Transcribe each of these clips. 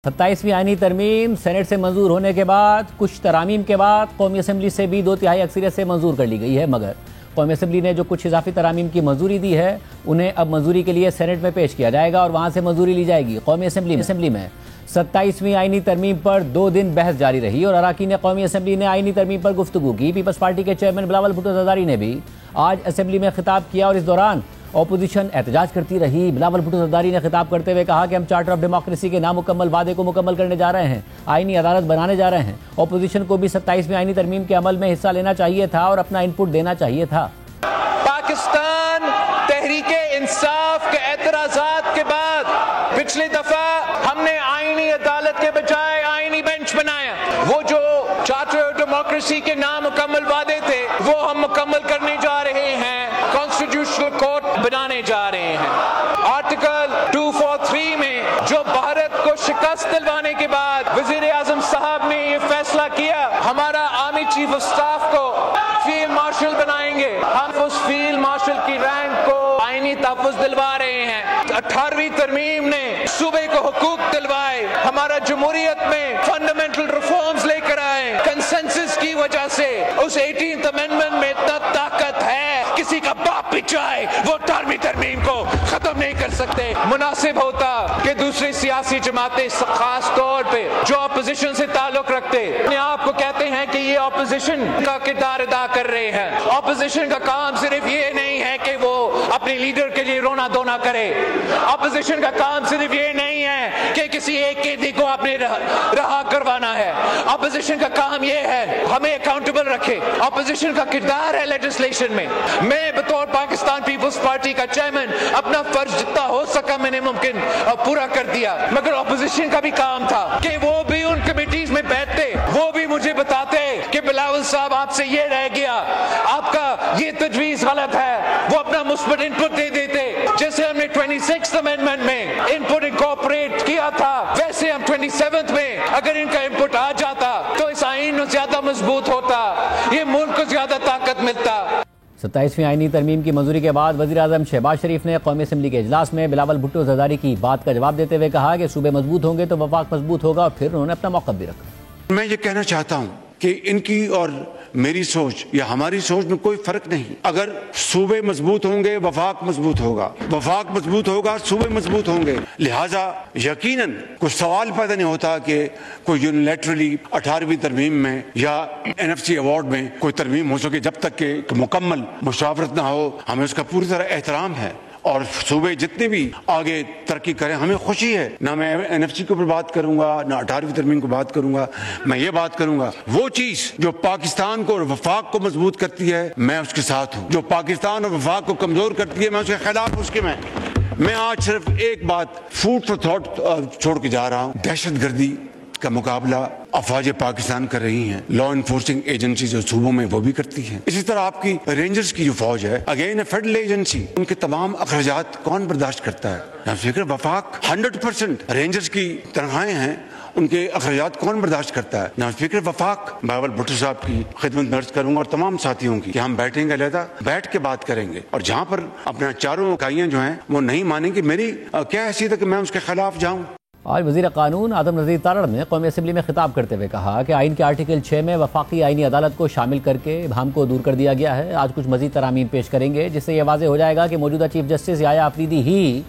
27ویں آئینی ترمیم سینٹ سے منظور ہونے کے بعد کچھ ترامیم کے بعد قومی اسمبلی سے بھی 2/3 اکثریت سے منظور کر لی گئی ہے، مگر قومی اسمبلی نے جو کچھ اضافی ترامیم کی منظوری دی ہے انہیں اب منظوری کے لیے سینٹ میں پیش کیا جائے گا اور وہاں سے منظوری لی جائے گی۔ قومی اسمبلی میں 27ویں آئینی ترمیم پر 2 دن بحث جاری رہی اور اراکین قومی اسمبلی نے آئینی ترمیم پر گفتگو کی۔ پیپلز پارٹی کے چیئرمین بلاول بھٹو زرداری نے بھی آج اسمبلی میں خطاب کیا اور اس دوران اپوزیشن احتجاج کرتی رہی۔ بلاول بھٹو زرداری نے خطاب کرتے ہوئے کہا کہ ہم چارٹر آف ڈیموکریسی کے نامکمل وعدے کو مکمل کرنے جا رہے ہیں، آئینی عدالت بنانے جا رہے ہیں۔ اپوزیشن کو بھی 27ویں آئینی ترمیم کے عمل میں حصہ لینا چاہیے تھا اور اپنا ان پٹ دینا چاہیے تھا۔ پاکستان تحریک انصاف کے اعتراضات کے بعد پچھلی دفعہ ہم نے آئینی عدالت کے بجائے آئینی بینچ بنایا۔ وہ جو چارٹر آف ڈیموکریسی کے نامکمل وعدے تھے وہ ہم مکمل کرنے جا رہے ہیں، کانسٹیٹیوشنل کورٹ بنانے جا رہے ہیں۔ آرٹیکل 243 میں جو بھارت کو شکست دلوانے کے بعد وزیر اعظم صاحب نے یہ فیصلہ کیا ہمارا آرمی چیف آف سٹاف کو فیلڈ مارشل بنائیں گے، ہم اس فیلڈ مارشل کی رینک کو آئینی تحفظ دلوا رہے ہیں۔ 18ویں ترمیم نے صوبے کو حقوق دلوائے، ہمارا جمہوریت میں فنڈامنٹل ریفارمز لے کر آئے۔ کنسنسس کی وجہ سے اس 18th امینڈمنٹ میں اتنا طاقت ہے کسی کا باپ بھی چاہے وہ 18ویں ترمیم کو ختم نہیں کر سکتے۔ مناسب ہوتا کہ دوسری سیاسی جماعتیں خاص طور پہ جو اپوزیشن سے تعلق رکھتے اپنے آپ کو کہتے ہیں کہ یہ اپوزیشن کا کردار ادا کر رہے ہیں۔ اپوزیشن کا کام صرف یہ نہیں ہے کہ وہ اپنے لیڈر کے لیے رونا دھونا کرے، اپوزیشن کا کام صرف یہ نہیں ہے کہ کسی ایک قیدی کو اپنے رہا کروانا ہے، اپوزیشن کا کام یہ ہے ہمیں اکاؤنٹیبل رکھے۔ اپوزیشن کا کردار ہے لیجسلیشن میں۔ میں بطور پاکستان پیپلز پارٹی کا چیئرمین اپنا فرض جتنا ہو سکا میں نے ممکن پورا کر دیا، مگر اپوزیشن کا بھی کام تھا کہ وہ بھی ان کمیٹیز میں بیٹھتے، وہ بھی مجھے بتاتے کہ بلاول صاحب آپ سے یہ رہ گیا، آپ کا یہ تجویز غلط ہے، وہ اپنا مثبت ان پٹ دے دیتے۔ جیسے ہم نے 26th امینڈمنٹ میں ان پٹ انکارپوریٹ کیا تھا ویسے ہم 27th میں اگر ان کا ان پٹ آ جاتا تو اس آئین زیادہ مضبوط ہوتا، یہ ملک کو زیادہ طاقت ملتا۔ 27ویں آئینی ترمیم کی منظوری کے بعد وزیر اعظم شہباز شریف نے قومی اسمبلی کے اجلاس میں بلاول بھٹو زرداری کی بات کا جواب دیتے ہوئے کہا کہ صوبے مضبوط ہوں گے تو وفاق مضبوط ہوگا، اور پھر انہوں نے اپنا موقف بھی رکھا۔ میں یہ کہنا چاہتا ہوں کہ ان کی اور میری سوچ یا ہماری سوچ میں کوئی فرق نہیں۔ اگر صوبے مضبوط ہوں گے وفاق مضبوط ہوگا، وفاق مضبوط ہوگا صوبے مضبوط ہوں گے، لہٰذا یقیناً کوئی سوال پیدا نہیں ہوتا کہ کوئی یونیلیٹرلی 18ویں ترمیم میں یا NFC ایوارڈ میں کوئی ترمیم ہو سکے جب تک کہ مکمل مشاورت نہ ہو۔ ہمیں اس کا پوری طرح احترام ہے اور صوبے جتنے بھی آگے ترقی کریں ہمیں خوشی ہے۔ نہ میں NFC کے اوپر بات کروں گا نہ 18ویں ترمیم کو بات کروں گا، میں یہ بات کروں گا وہ چیز جو پاکستان کو اور وفاق کو مضبوط کرتی ہے میں اس کے ساتھ ہوں، جو پاکستان اور وفاق کو کمزور کرتی ہے میں اس کے خلاف اس کے میں آج صرف ایک بات فوڈ فار تھاٹ چھوڑ کے جا رہا ہوں۔ دہشت گردی کا مقابلہ افواج پاکستان کر رہی ہیں، لا انفورسنگ ایجنسی جو صوبوں میں وہ بھی کرتی ہیں۔ اسی طرح آپ کی رینجرز کی جو فوج ہے اگین فیڈرل ایجنسی، ان کے تمام اخراجات کون برداشت کرتا ہے؟ فکر وفاق 100% رینجرز کی تنخواہیں ہیں، ان کے اخراجات کون برداشت کرتا ہے؟ نہ فکر وفاق بلاول بھٹو صاحب کی خدمت میں عرض کروں گا اور تمام ساتھیوں کی کہ ہم بیٹھیں گے علیحدہ بیٹھ کے بات کریں گے، اور جہاں پر اپنا چاروں اکائیاں جو ہیں وہ نہیں مانیں گی میری کیا حیثیت ہے کہ میں اس کے خلاف جاؤں۔ آج وزیر قانون آدم نذیر تارڑ نے قومی اسمبلی میں خطاب کرتے ہوئے کہا کہ آئین کے آرٹیکل 6 میں وفاقی آئینی عدالت کو شامل کر کے ابہام کو دور کر دیا گیا ہے۔ آج کچھ مزید ترامیم پیش کریں گے جس سے یہ واضح ہو جائے گا کہ موجودہ چیف جسٹس یحییٰ آفریدی ہی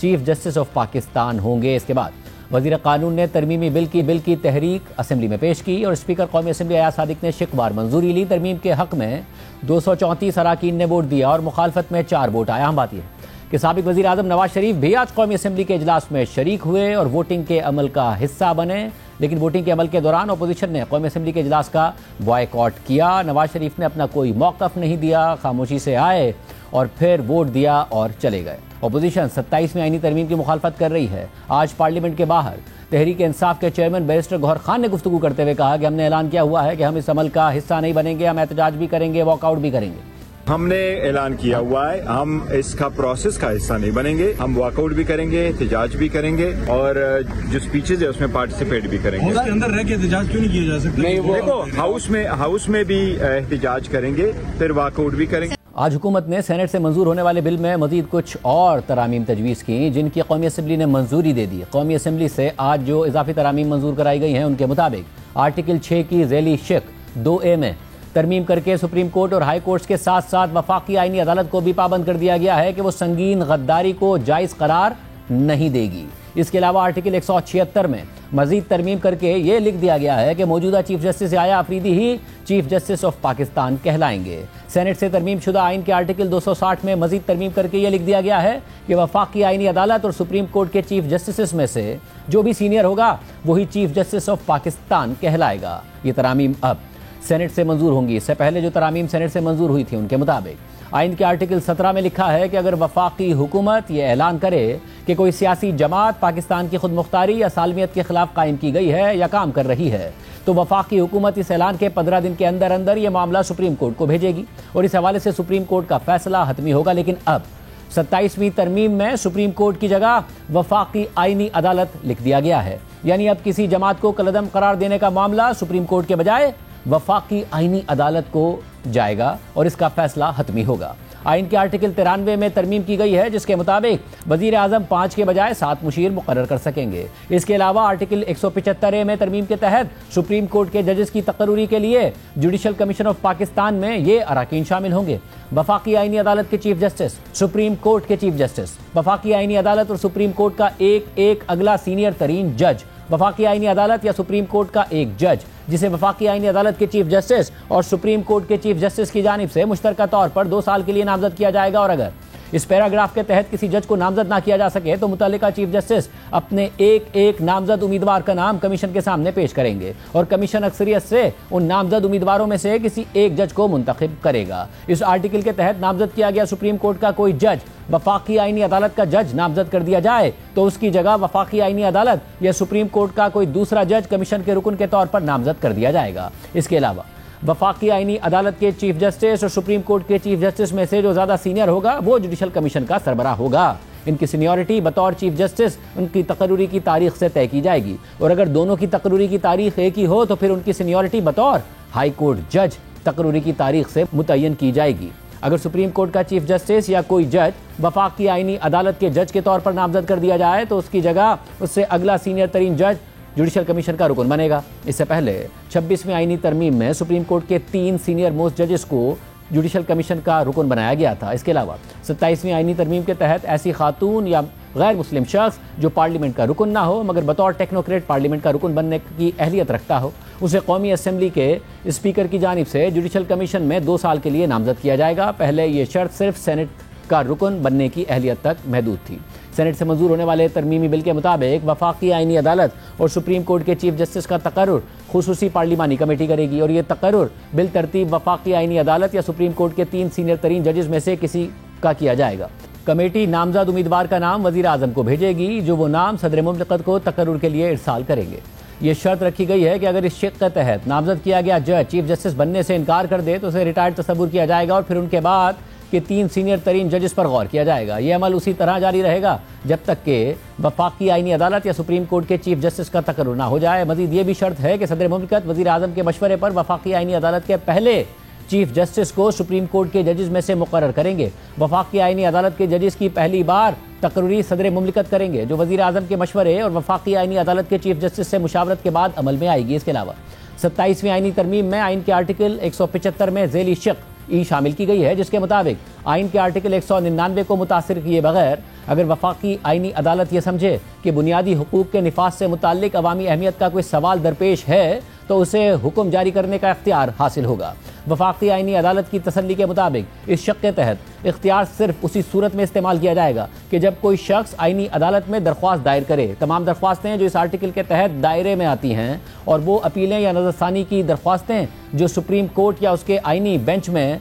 چیف جسٹس آف پاکستان ہوں گے۔ اس کے بعد وزیر قانون نے ترمیمی بل کی تحریک اسمبلی میں پیش کی اور اسپیکر قومی اسمبلی ایاز صادق نے شکوار منظوری لی۔ ترمیم کے حق میں 234 اراکین نے ووٹ دیا اور مخالفت میں 4 ووٹ آئے۔ اہم بات یہ کہ سابق وزیر اعظم نواز شریف بھی آج قومی اسمبلی کے اجلاس میں شریک ہوئے اور ووٹنگ کے عمل کا حصہ بنے، لیکن ووٹنگ کے عمل کے دوران اپوزیشن نے قومی اسمبلی کے اجلاس کا بائیکاٹ کیا۔ نواز شریف نے اپنا کوئی موقف نہیں دیا، خاموشی سے آئے اور پھر ووٹ دیا اور چلے گئے۔ اپوزیشن 27ویں آئینی ترمیم کی مخالفت کر رہی ہے۔ آج پارلیمنٹ کے باہر تحریک انصاف کے چیئرمین بیرسٹر گوہر خان نے گفتگو کرتے ہوئے کہا کہ ہم نے اعلان کیا ہوا ہے کہ ہم اس عمل کا حصہ نہیں بنیں گے، ہم احتجاج بھی کریں گے، واک آؤٹ بھی کریں گے۔ ہم نے اعلان کیا ہوا ہے ہم اس کا پروسیس کا حصہ نہیں بنیں گے، ہم واک آؤٹ بھی کریں گے، احتجاج بھی کریں گے اور جو سپیچز ہے اس میں پارٹیسپیٹ بھی کریں گے۔ اس کے اندر رہ کے احتجاج کیوں نہیں کیا جا سکتا؟ نہیں، دیکھو ہاؤس میں بھی احتجاج کریں گے، پھر واک آؤٹ بھی کریں گے۔ آج حکومت نے سینٹ سے منظور ہونے والے بل میں مزید کچھ اور ترامیم تجویز کی جن کی قومی اسمبلی نے منظوری دے دی۔ قومی اسمبلی سے آج جو اضافی ترامیم منظور کرائی گئی ہیں ان کے مطابق آرٹیکل 6 کی ذیلی شق 2A میں ترمیم کر کے سپریم کورٹ اور ہائی کورٹس کے ساتھ ساتھ وفاقی آئینی عدالت کو بھی پابند کر دیا گیا ہے کہ وہ سنگین غداری کو جائز قرار نہیں دے گی۔ اس کے علاوہ آرٹیکل 176 میں مزید ترمیم کر کے یہ لکھ دیا گیا ہے کہ موجودہ چیف جسٹس یحییٰ آفریدی ہی چیف جسٹس آف پاکستان کہلائیں گے۔ سینٹ سے ترمیم شدہ آئین کے آرٹیکل 260 میں مزید ترمیم کر کے یہ لکھ دیا گیا ہے کہ وفاقی آئینی عدالت اور سپریم کورٹ کے چیف جسٹس میں سے جو بھی سینئر ہوگا وہی چیف جسٹس آف پاکستان کہلائے گا۔ یہ ترامیم اب سینٹ سے منظور ہوں گی۔ اس سے پہلے جو ترامیم سینٹ سے منظور ہوئی تھی ان کے مطابق آئین کے آرٹیکل 17 میں لکھا ہے کہ اگر وفاقی حکومت یہ اعلان کرے کہ کوئی سیاسی جماعت پاکستان کی خود مختاری یا سالمیت کے خلاف قائم کی گئی ہے یا کام کر رہی ہے تو وفاقی حکومت اس اعلان کے 15 دن کے اندر اندر یہ معاملہ سپریم کورٹ کو بھیجے گی اور اس حوالے سے سپریم کورٹ کا فیصلہ حتمی ہوگا۔ لیکن اب 27ویں ترمیم میں سپریم کورٹ کی جگہ وفاقی آئینی عدالت لکھ دیا گیا ہے، یعنی اب کسی جماعت کو کالعدم قرار دینے کا معاملہ سپریم کورٹ کے بجائے وفاقی آئینی عدالت کو جائے گا اور اس کا فیصلہ حتمی ہوگا۔ آئین کے آرٹیکل 93 میں ترمیم کی گئی ہے جس کے مطابق وزیر اعظم 5 کے بجائے 7 مشیر مقرر کر سکیں گے۔ اس کے علاوہ آرٹیکل 175 میں ترمیم کے تحت سپریم کورٹ کے ججز کی تقرری کے لیے جوڈیشل کمیشن آف پاکستان میں یہ اراکین شامل ہوں گے: وفاقی آئینی عدالت کے چیف جسٹس، سپریم کورٹ کے چیف جسٹس، وفاقی آئینی عدالت اور سپریم کورٹ کا ایک اگلا سینئر ترین جج، وفاقی آئینی عدالت یا سپریم کورٹ کا ایک جج جسے وفاقی آئینی عدالت کے چیف جسٹس اور سپریم کورٹ کے چیف جسٹس کی جانب سے مشترکہ طور پر 2 سال کے لیے نامزد کیا جائے گا، اور اگر اس پیراگراف کے تحت کسی جج کو نامزد نہ کیا جا سکے تو متعلقہ چیف جسٹس اپنے ایک نامزد امیدوار کا نام کمیشن کے سامنے پیش کریں گے اور کمیشن اکثریت سے ان نامزد امیدواروں میں سے کسی ایک جج کو منتخب کرے گا۔ اس آرٹیکل کے تحت نامزد کیا گیا سپریم کورٹ کا کوئی جج وفاقی آئینی عدالت کا جج نامزد کر دیا جائے تو اس کی جگہ وفاقی آئینی عدالت یا سپریم کورٹ کا کوئی دوسرا جج کمیشن کے رکن کے طور پر نامزد کر دیا جائے گا۔ اس کے علاوہ وفاقی آئینی عدالت کے چیف جسٹس اور سپریم کورٹ کے چیف جسٹس میں سے جو زیادہ سینئر ہوگا وہ جوڈیشل کمیشن کا سربراہ ہوگا۔ ان کی سینیورٹی بطور چیف جسٹس ان کی تقرری کی تاریخ سے طے کی جائے گی، اور اگر دونوں کی تقرری کی تاریخ ایک ہی ہو تو پھر ان کی سینیورٹی بطور ہائی کورٹ جج تقرری کی تاریخ سے متعین کی جائے گی۔ اگر سپریم کورٹ کا چیف جسٹس یا کوئی جج وفاقی آئینی عدالت کے جج کے طور پر نامزد کر دیا جائے تو اس کی جگہ اس سے اگلا سینئر ترین جج جوڈیشل کمیشن کا رکن بنے گا۔ اس سے پہلے 26ویں آئینی ترمیم میں سپریم کورٹ کے 3 سینئر موسٹ ججز کو جوڈیشل کمیشن کا رکن بنایا گیا تھا۔ اس کے علاوہ 27ویں آئینی ترمیم کے تحت ایسی خاتون یا غیر مسلم شخص جو پارلیمنٹ کا رکن نہ ہو مگر بطور ٹیکنوکریٹ پارلیمنٹ کا رکن بننے کی اہلیت رکھتا ہو اسے قومی اسمبلی کے اسپیکر کی جانب سے جوڈیشل کمیشن میں 2 سال کے لیے نامزد کیا جائے گا۔ پہلے یہ شرط صرف سینٹ کا رکن بننے کی اہلیت تک محدود تھی۔ سینٹ سے منظور ہونے والے ترمیمی بل کے مطابق وفاقی آئینی عدالت اور سپریم کورٹ کے چیف جسٹس کا تقرر خصوصی پارلیمانی کمیٹی کرے گی، اور یہ تقرر بالترتیب وفاقی آئینی عدالت یا سپریم کورٹ کے 3 سینئر ترین ججز میں سے کسی کا کیا جائے گا۔ کمیٹی نامزد امیدوار کا نام وزیر اعظم کو بھیجے گی جو وہ نام صدر مملکت کو تقرر کے لیے ارسال کریں گے۔ یہ شرط رکھی گئی ہے کہ اگر اس شق کے تحت نامزد کیا گیا جج چیف جسٹس بننے سے انکار کر دے تو اسے ریٹائرڈ تصور کیا جائے گا اور پھر ان کے بعد کہ 3 سینئر ترین ججز پر غور کیا جائے گا۔ یہ عمل اسی طرح جاری رہے گا جب تک کہ وفاقی آئینی عدالت یا سپریم کورٹ کے چیف جسٹس کا تقرر نہ ہو جائے۔ مزید یہ بھی شرط ہے کہ صدر مملکت وزیر اعظم کے مشورے پر وفاقی آئینی عدالت کے پہلے چیف جسٹس کو سپریم کورٹ کے ججز میں سے مقرر کریں گے۔ وفاقی آئینی عدالت کے ججز کی پہلی بار تقرری صدر مملکت کریں گے جو وزیر اعظم کے مشورے اور وفاقی آئینی عدالت کے چیف جسٹس سے مشاورت کے بعد عمل میں آئے گی۔ اس کے علاوہ 27ویں آئینی ترمیم میں آئین کے آرٹیکل 175 میں ذیلی شق ای شامل کی گئی ہے جس کے مطابق آئین کے آرٹیکل 199 کو متاثر کیے بغیر اگر وفاقی آئینی عدالت یہ سمجھے کہ بنیادی حقوق کے نفاذ سے متعلق عوامی اہمیت کا کوئی سوال درپیش ہے تو اسے حکم جاری کرنے کا اختیار حاصل ہوگا۔ وفاقی آئینی عدالت کی تسلی کے مطابق اس شق کے تحت اختیار صرف اسی صورت میں استعمال کیا جائے گا کہ جب کوئی شخص آئینی عدالت میں درخواست دائر کرے۔ تمام درخواستیں جو اس آرٹیکل کے تحت دائرے میں آتی ہیں اور وہ اپیلیں یا نظر ثانی کی درخواستیں جو سپریم کورٹ یا اس کے آئینی بینچ میں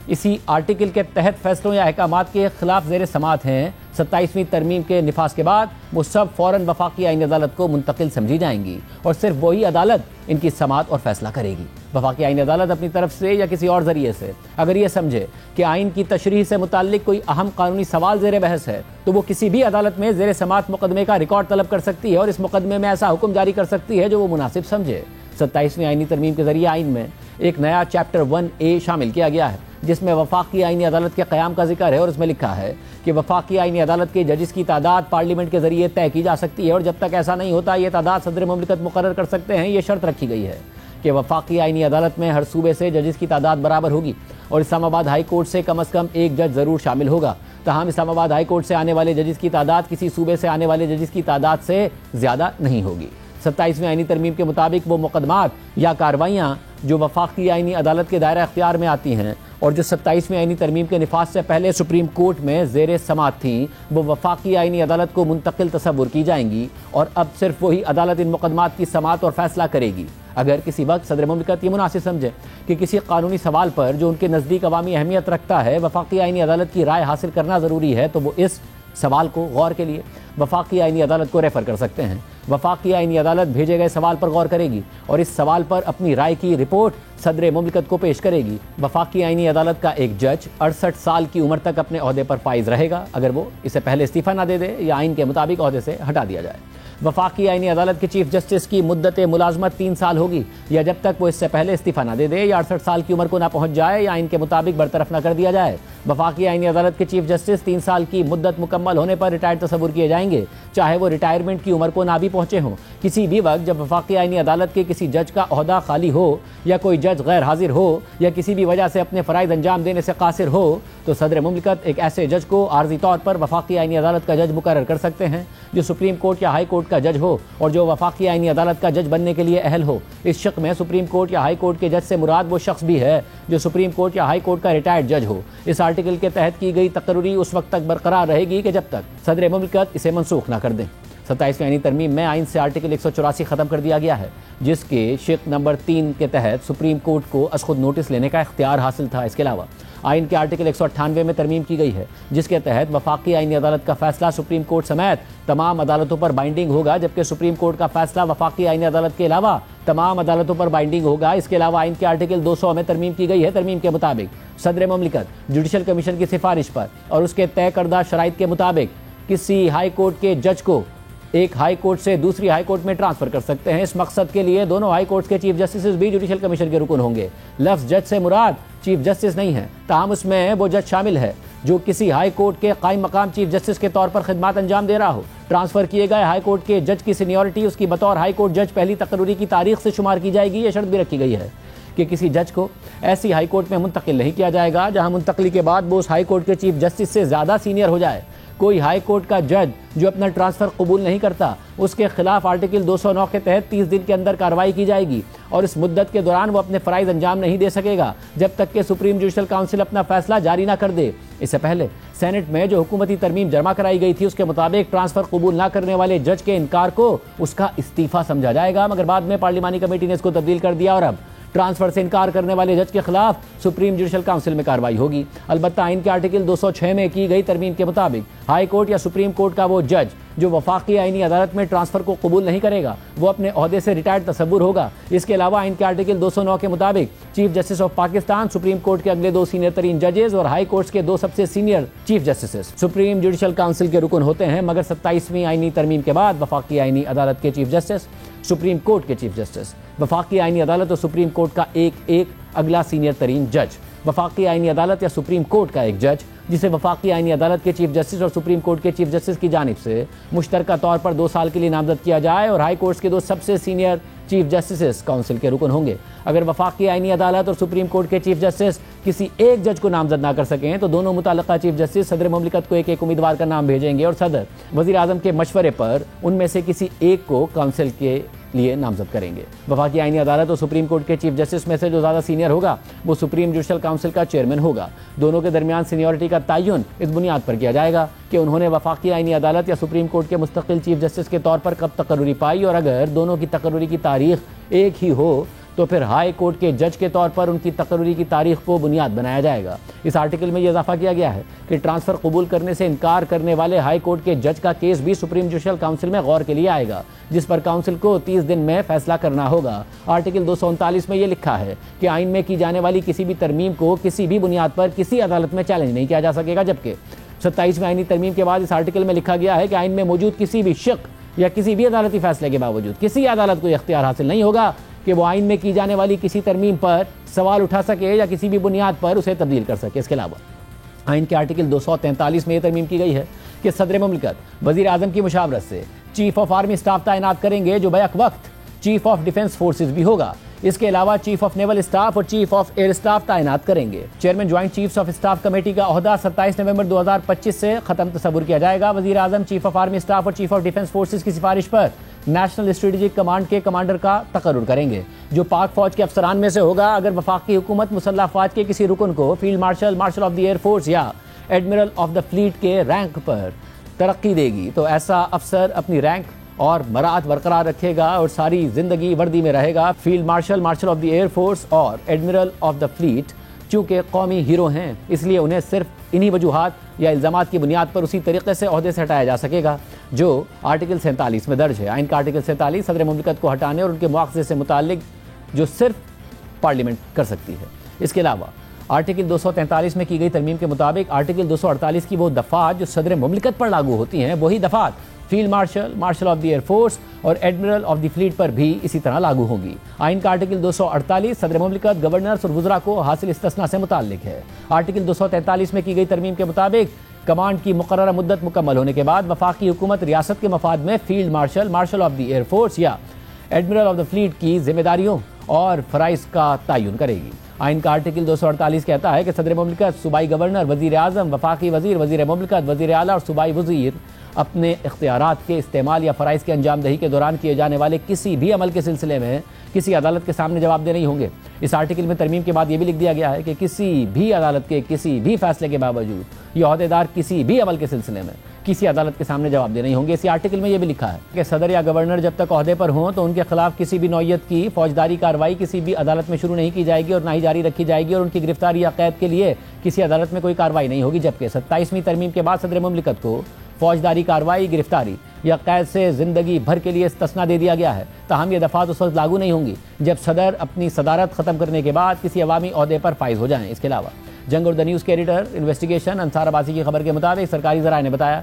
اسی آرٹیکل کے تحت فیصلوں یا احکامات کے خلاف زیر سماعت ہیں، 27ویں ترمیم کے نفاذ کے بعد وہ سب فوراً وفاقی آئینی عدالت کو منتقل سمجھی جائیں گی اور صرف وہی عدالت ان کی سماعت اور فیصلہ کرے گی۔ وفاقی آئینی عدالت اپنی طرف سے یا کسی اور ذریعے سے اگر یہ سمجھے کہ آئین کی تشریح سے متعلق کوئی اہم قانونی سوال زیر بحث ہے تو وہ کسی بھی عدالت میں زیر سماعت مقدمے کا ریکارڈ طلب کر سکتی ہے اور اس مقدمے میں ایسا حکم جاری کر سکتی ہے جو وہ مناسب سمجھے۔ 27ویں آئینی ترمیم کے ذریعے آئین میں ایک نیا چیپٹر 1A شامل کیا گیا ہے جس میں وفاقی آئینی عدالت کے قیام کا ذکر ہے، اور اس میں لکھا ہے کہ وفاقی آئینی عدالت کے ججز کی تعداد پارلیمنٹ کے ذریعے طے کی جا سکتی ہے، اور جب تک ایسا نہیں ہوتا یہ تعداد صدر مملکت مقرر کر سکتے ہیں۔ یہ شرط رکھی گئی ہے کہ وفاقی آئینی عدالت میں ہر صوبے سے ججز کی تعداد برابر ہوگی، اور اسلام آباد ہائی کورٹ سے کم از کم ایک جج ضرور شامل ہوگا۔ تاہم اسلام آباد ہائی کورٹ سے آنے والے ججز کی تعداد کسی صوبے سے آنے والے ججز کی تعداد سے زیادہ نہیں ہوگی۔ 27ویں آئینی ترمیم کے مطابق وہ مقدمات یا کارروائیاں جو وفاقی آئینی عدالت کے دائرہ اختیار میں آتی ہیں اور جو 27ویں آئینی ترمیم کے نفاذ سے پہلے سپریم کورٹ میں زیر سماعت تھیں، وہ وفاقی آئینی عدالت کو منتقل تصور کی جائیں گی، اور اب صرف وہی عدالت ان مقدمات کی سماعت اور فیصلہ کرے گی۔ اگر کسی وقت صدر مملکت یہ مناسب سمجھے کہ کسی قانونی سوال پر جو ان کے نزدیک عوامی اہمیت رکھتا ہے وفاقی آئینی عدالت کی رائے حاصل کرنا ضروری ہے، تو وہ اس سوال کو غور کے لیے وفاقی آئینی عدالت کو ریفر کر سکتے ہیں۔ وفاقی آئینی عدالت بھیجے گئے سوال پر غور کرے گی اور اس سوال پر اپنی رائے کی رپورٹ صدر مملکت کو پیش کرے گی۔ وفاقی آئینی عدالت کا ایک جج 68 سال کی عمر تک اپنے عہدے پر فائز رہے گا، اگر وہ اسے پہلے استعفیٰ نہ دے دے یا آئین کے مطابق عہدے سے ہٹا دیا جائے۔ وفاقی آئینی عدالت کے چیف جسٹس کی مدت ملازمت 3 سال ہوگی، یا جب تک وہ اس سے پہلے استعفیٰ نہ دے دے یا 68 سال کی عمر کو نہ پہنچ جائے یا آئین کے مطابق برطرف نہ کر دیا جائے۔ وفاقی آئینی عدالت کے چیف جسٹس 3 سال کی مدت مکمل ہونے پر ریٹائرڈ تصور کیے جائیں گے، چاہے وہ ریٹائرمنٹ کی عمر کو نہ بھی پہنچے ہوں۔ کسی بھی وقت جب وفاقی آئینی عدالت کے کسی جج کا عہدہ خالی ہو یا کوئی جج غیر حاضر ہو یا کسی بھی وجہ سے اپنے فرائض انجام دینے سے قاصر ہو، تو صدر مملکت ایک ایسے جج کو عارضی طور پر وفاقی آئینی عدالت کا جج مقرر کر سکتے ہیں جو سپریم کورٹ یا ہائی کورٹ کا جج ہو اور جو وفاقی آئینی عدالت کا جج بننے کے لیے اہل ہو۔ اس شق میں سپریم کورٹ یا ہائی کورٹ کے جج سے مراد وہ شخص بھی ہے جو سپریم کورٹ یا ہائی کورٹ کا ریٹائرڈ جج ہو۔ اس آرٹیکل کے تحت کی گئی تقرری اس وقت تک برقرار رہے گی کہ جب تک صدر مملکت اسے منسوخ نہ کر دیں۔ 27ویں آئینی ترمیم میں آئین سے آرٹیکل 184 ختم کر دیا گیا ہے، جس کے شق نمبر 3 کے تحت سپریم کورٹ کو از خود نوٹس لینے کا اختیار حاصل تھا۔ اس کے علاوہ آئین کے آرٹیکل 198 میں ترمیم کی گئی ہے، جس کے تحت وفاقی آئینی عدالت کا فیصلہ سپریم کورٹ سمیت تمام عدالتوں پر بائنڈنگ ہوگا، جبکہ سپریم کورٹ کا فیصلہ وفاقی آئینی عدالت کے علاوہ تمام عدالتوں پر بائنڈنگ ہوگا۔ اس کے علاوہ آئین کے آرٹیکل 200 میں ترمیم کی گئی ہے۔ ترمیم کے مطابق صدر مملکت جوڈیشل کمیشن کی سفارش پر اور اس کے طے کردہ شرائط کے مطابق کسی ہائی کورٹ کے جج کو ایک ہائی کورٹ سے دوسری ہائی کورٹ میں ٹرانسفر کر سکتے ہیں۔ اس مقصد کے لیے دونوں ہائی کورٹس کے چیف جسٹسز بھی جوڈیشل کمیشن کے رکن ہوں گے۔ لفظ جج سے مراد چیف جسٹس نہیں ہے، تاہم اس میں وہ جج شامل ہے جو کسی ہائی کورٹ کے قائم مقام چیف جسٹس کے طور پر خدمات انجام دے رہا ہو۔ ٹرانسفر کیے گئے ہائی کورٹ کے جج کی سینیورٹی اس کی بطور ہائی کورٹ جج پہلی تقرری کی تاریخ سے شمار کی جائے گی۔ یہ شرط بھی رکھی گئی ہے کہ کسی جج کو ایسی ہائی کورٹ میں منتقل نہیں کیا جائے گا جہاں منتقلی کے بعد وہ اس ہائی کورٹ کے چیف جسٹس سے زیادہ سینئر ہو جائے۔ کوئی ہائی کورٹ کا جج جو اپنا ٹرانسفر قبول نہیں کرتا، اس کے خلاف آرٹیکل 209 کے تحت 30 دن کے اندر کارروائی کی جائے گی، اور اس مدت کے دوران وہ اپنے فرائض انجام نہیں دے سکے گا جب تک کہ سپریم جوڈیشل کونسل اپنا فیصلہ جاری نہ کر دے۔ اس سے پہلے سینٹ میں جو حکومتی ترمیم جمع کرائی گئی تھی، اس کے مطابق ٹرانسفر قبول نہ کرنے والے جج کے انکار کو اس کا استعفیٰ سمجھا جائے گا، مگر بعد میں پارلیمانی کمیٹی نے اس کو تبدیل کر دیا اور اب ٹرانسفر سے انکار کرنے والے جج کے خلاف سپریم جوڈیشل کونسل میں کارروائی ہوگی۔ البتہ آئین کے آرٹیکل 206 میں کی گئی ترمیم کے مطابق ہائی کورٹ یا سپریم کورٹ کا وہ جج جو وفاقی آئینی عدالت میں ٹرانسفر کو قبول نہیں کرے گا، وہ اپنے عہدے سے ریٹائرڈ تصور ہوگا۔ اس کے علاوہ آئین کے آرٹیکل 209 کے مطابق chief justice of Pakistan, supreme court کے اگلے 2 سینئر ترین ججز اور ہائی کورٹس کے 2 سب سے senior chief justices supreme judicial council کے رکن ہوتے ہیں، مگر 27ویں آئینی ترمیم کے بعد وفاقی آئینی عدالت کے چیف جسٹس، سپریم کورٹ کے چیف جسٹس، وفاقی آئینی عدالت اور سپریم کورٹ کا ایک اگلا سینئر ترین جج، وفاقی آئینی عدالت یا سپریم کورٹ کا ایک جج جسے وفاقی آئینی عدالت کے چیف جسٹس اور سپریم کورٹ کے چیف جسٹس کی جانب سے مشترکہ طور پر 2 سال کے لیے نامزد کیا جائے، اور ہائی کورٹس کے 2 سب سے سینئر چیف جسٹسز کونسل کے رکن ہوں گے۔ اگر وفاقی آئینی عدالت اور سپریم کورٹ کے چیف جسٹس کسی ایک جج کو نامزد نہ کر سکیں تو دونوں متعلقہ چیف جسٹس صدر مملکت کو ایک امیدوار کا نام بھیجیں گے، اور صدر وزیر اعظم کے مشورے پر ان میں سے کسی ایک کو کونسل کے لیے نامزد کریں گے۔ وفاقی آئینی عدالت اور سپریم کورٹ کے چیف جسٹس میں سے جو زیادہ سینئر ہوگا وہ سپریم جوڈیشل کونسل کا چیئرمین ہوگا۔ دونوں کے درمیان سینیورٹی کا تعین اس بنیاد پر کیا جائے گا کہ انہوں نے وفاقی آئینی عدالت یا سپریم کورٹ کے مستقل چیف جسٹس کے طور پر کب تقرری پائی، اور اگر دونوں کی تقرری کی تاریخ ایک ہی ہو تو پھر ہائی کورٹ کے جج کے طور پر ان کی تقرری کی تاریخ کو بنیاد بنایا جائے گا۔ اس آرٹیکل میں یہ اضافہ کیا گیا ہے کہ ٹرانسفر قبول کرنے سے انکار کرنے والے ہائی کورٹ کے جج کا کیس بھی سپریم جوڈیشل کونسل میں غور کے لیے آئے گا، جس پر کونسل کو 30 دن میں فیصلہ کرنا ہوگا۔ آرٹیکل 239 میں یہ لکھا ہے کہ آئین میں کی جانے والی کسی بھی ترمیم کو کسی بھی بنیاد پر کسی عدالت میں چیلنج نہیں کیا جا سکے گا، جبکہ 27ویں آئینی ترمیم کے بعد اس آرٹیکل میں لکھا گیا ہے کہ آئین میں موجود کسی بھی شق یا کسی بھی عدالتی فیصلے کے باوجود کسی عدالت کو یہ اختیار حاصل نہیں ہوگا کہ وہ آئین میں کی جانے والی کسی ترمیم پر سوال اٹھا سکے یا کسی بھی بنیاد پر اسے تبدیل کر سکے۔ اس کے علاوہ آئین کے آرٹیکل 243 میں یہ ترمیم کی گئی ہے کہ صدر مملکت وزیر اعظم کی مشاورت سے چیف آف آرمی اسٹاف تعینات کریں گے، جو بیک وقت چیف آف ڈیفنس فورسز بھی ہوگا۔ اس کے علاوہ چیف آف نیول اسٹاف اور چیف آف ایئر اسٹاف تعینات کریں گے۔ Chairman joint chiefs of staff committee کا عہدہ 27 نومبر 2025 سے ختم تصور کیا جائے گا۔ وزیر اعظم چیف آف آرمی اسٹاف اور چیف آف ڈیفنس فورسز کی سفارش پر نیشنل اسٹریٹجک کمانڈ کے کمانڈر کا تقرر کریں گے، جو پاک فوج کے افسران میں سے ہوگا۔ اگر وفاقی حکومت مسلح افواج کے کسی رکن کو field marshal, marshal of the air force یا ایڈمرل آف دا فلیٹ کے رینک پر ترقی دے گی تو ایسا افسر اپنی رینک اور مراعات برقرار رکھے گا اور ساری زندگی وردی میں رہے گا۔ Field marshal, marshal of the air force اور ایڈمرل آف دا فلیٹ چونکہ قومی ہیرو ہیں، اس لیے انہیں صرف انہی وجوہات یا الزامات کی بنیاد پر اسی طریقے سے عہدے سے ہٹایا جا سکے گا جو آرٹیکل 47 میں درج ہے۔ آئین کا آرٹیکل 47 صدر مملکت کو ہٹانے اور ان کے مواخذے سے متعلق جو صرف پارلیمنٹ کر سکتی ہے۔ اس کے علاوہ آرٹیکل 243 میں کی گئی ترمیم کے مطابق آرٹیکل 248 کی وہ دفعات جو صدر مملکت پر لاگو ہوتی ہیں، وہی دفعات field marshal, marshal of the air force اور ایڈمرل آف دی فلیٹ پر بھی اسی طرح لاگو ہوں گی۔ آئین کا آرٹیکل 248 صدر مملکت، گورنرز اور وزراء کو حاصل استثناء سے متعلق ہے۔ آرٹیکل 243 میں کی گئی ترمیم کے مطابق کمانڈ کی مقررہ مدت مکمل ہونے کے بعد وفاقی حکومت ریاست کے مفاد میں field marshal, marshal of the air force یا ایڈمرل آف دی فلیٹ کی ذمہ داریوں اور فرائض کا تعین کرے گی۔ آئین کا آرٹیکل 248 کہتا ہے کہ صدر مملکت، صوبائی گورنر، وزیر اعظم، وفاقی وزیر، وزیر مملکت، وزیر اعلیٰ اور صوبائی وزیر اپنے اختیارات کے استعمال یا فرائض کی انجام دہی کے دوران کیے جانے والے کسی بھی عمل کے سلسلے میں کسی عدالت کے سامنے جواب دہ نہیں ہوں گے۔ اس آرٹیکل میں ترمیم کے بعد یہ بھی لکھ دیا گیا ہے کہ کسی بھی عدالت کے کسی بھی فیصلے کے باوجود یہ عہدیدار کسی بھی عمل کے سلسلے میں کسی عدالت کے سامنے جواب دہ نہیں ہوں گے۔ اسی آرٹیکل میں یہ بھی لکھا ہے کہ صدر یا گورنر جب تک عہدے پر ہوں تو ان کے خلاف کسی بھی نوعیت کی فوجداری کارروائی کسی بھی عدالت میں شروع نہیں کی جائے گی اور نہ ہی جاری رکھی جائے گی، اور ان کی گرفتاری یا قید کے لیے کسی عدالت میں کوئی کارروائی نہیں ہوگی۔ جبکہ 27ویں ترمیم کے بعد صدر مملکت کو فوجداری کارروائی، گرفتاری یا قید سے زندگی بھر کے لیے استثناء دے دیا گیا ہے۔ تاہم یہ دفعات اس وقت لاگو نہیں ہوں گی جب صدر اپنی صدارت ختم کرنے کے بعد کسی عوامی عہدے پر فائز ہو جائیں۔ اس کے علاوہ جنگ اور دا نیوز کے ایڈیٹر انویسٹیگیشن انصار عباسی کی خبر کے مطابق سرکاری ذرائع نے بتایا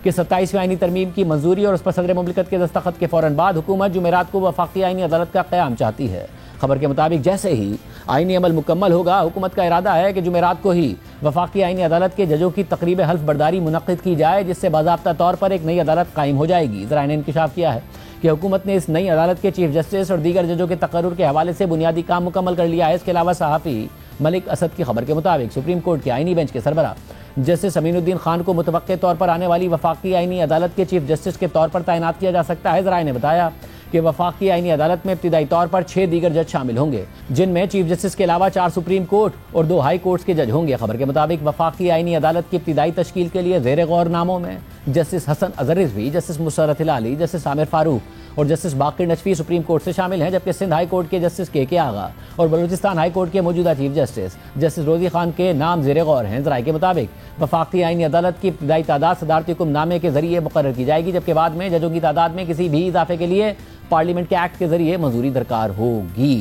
کہ 27ویں آئینی ترمیم کی منظوری اور اس پر صدر مملکت کے دستخط کے فوراً بعد حکومت جمعرات کو وفاقی آئینی عدالت کا قیام چاہتی ہے۔ خبر کے مطابق جیسے ہی آئینی عمل مکمل ہوگا، حکومت کا ارادہ ہے کہ جمعرات کو ہی وفاقی آئینی عدالت کے ججوں کی تقریب حلف برداری منعقد کی جائے، جس سے باضابطہ طور پر ایک نئی عدالت قائم ہو جائے گی۔ ذرائع نے انکشاف کیا ہے کہ حکومت نے اس نئی عدالت کے چیف جسٹس اور دیگر ججوں کے تقرر کے حوالے سے بنیادی کام مکمل کر لیا ہے۔ اس کے علاوہ صحافی ملک اسد کی خبر کے مطابق سپریم کورٹ کے آئینی بینچ کے سربراہ جسٹس امین الدین خان کو متوقع طور پر آنے والی وفاقی آئینی عدالت کے چیف جسٹس کے طور پر تعینات کیا جا سکتا ہے۔ ذرائع نے بتایا کہ وفاقی آئینی عدالت میں ابتدائی طور پر 6 دیگر جج شامل ہوں گے، جن میں چیف جسٹس کے علاوہ 4 سپریم کورٹ اور 2 ہائی کورٹس کے جج ہوں گے۔ خبر کے مطابق وفاقی آئینی عدالت کی ابتدائی تشکیل کے لیے زیر غور ناموں میں justice Hassan Azhar Rizvi, justice Musarrat Hilali, justice Aamer Farooq اور justice Baqar Najafi supreme court سے شامل ہیں، جبکہ سندھ ہائی کورٹ کے جسٹس کے آغا اور بلوچستان ہائی کورٹ کے موجودہ چیف جسٹس جسٹس روزی خان کے نام زیر غور ہیں۔ ذرائع کے مطابق وفاقی آئینی عدالت کی ابتدائی تعداد صدارتی حکم نامے کے ذریعے مقرر کی جائے گی، جبکہ بعد میں ججوں کی تعداد میں کسی بھی اضافے کے لیے پارلیمنٹ کے ایکٹ کے ذریعے منظوری درکار ہوگی۔